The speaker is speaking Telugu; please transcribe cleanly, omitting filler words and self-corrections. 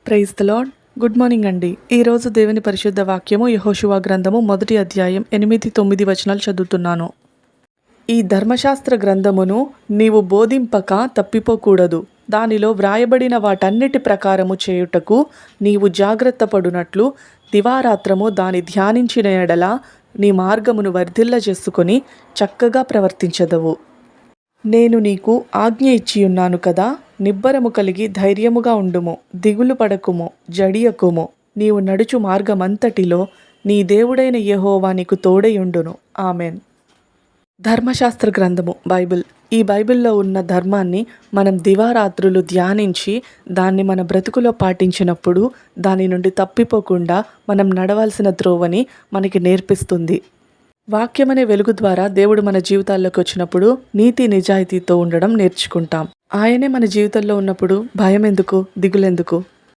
Praise the Lord. Good morning అండి. ఈరోజు దేవుని పరిశుద్ధ వాక్యము యెహోషువ గ్రంథము 1వ అధ్యాయం 8-9 వచనాలు చదువుతున్నాను. ఈ ధర్మశాస్త్ర గ్రంథమును నీవు బోధింపక తప్పిపోకూడదు. దానిలో వ్రాయబడిన వాటన్నిటి ప్రకారము చేయుటకు నీవు జాగ్రత్త పడునట్లు దివారాత్రము దాని ధ్యానించిన ఎడల నీ మార్గమును వర్ధిల్లజేసుకొని చక్కగా ప్రవర్తించదవు. నేను నీకు ఆజ్ఞ ఇచ్చియున్నాను కదా, నిబ్బరము కలిగి ధైర్యముగా ఉండుము, దిగులు పడకుము, జడియకుము. నీవు నడుచు మార్గమంతటిలో నీ దేవుడైన యెహోవా నీకు తోడైయుండును. ఆమెన్. ధర్మశాస్త్ర గ్రంథము బైబిల్. ఈ బైబిల్లో ఉన్న ధర్మాన్ని మనం దివారాత్రులు ధ్యానించి దాన్ని మన బ్రతుకులో పాటించినప్పుడు దాని నుండి తప్పిపోకుండా మనం నడవాల్సిన త్రోవని మనకి నేర్పిస్తుంది. వాక్యమనే వెలుగు ద్వారా దేవుడు మన జీవితాల్లోకి వచ్చినప్పుడు నీతి నిజాయితీతో ఉండడం నేర్చుకుంటాం. ఆయనే మన జీవితంలో ఉన్నప్పుడు భయం ఎందుకు, దిగులెందుకు?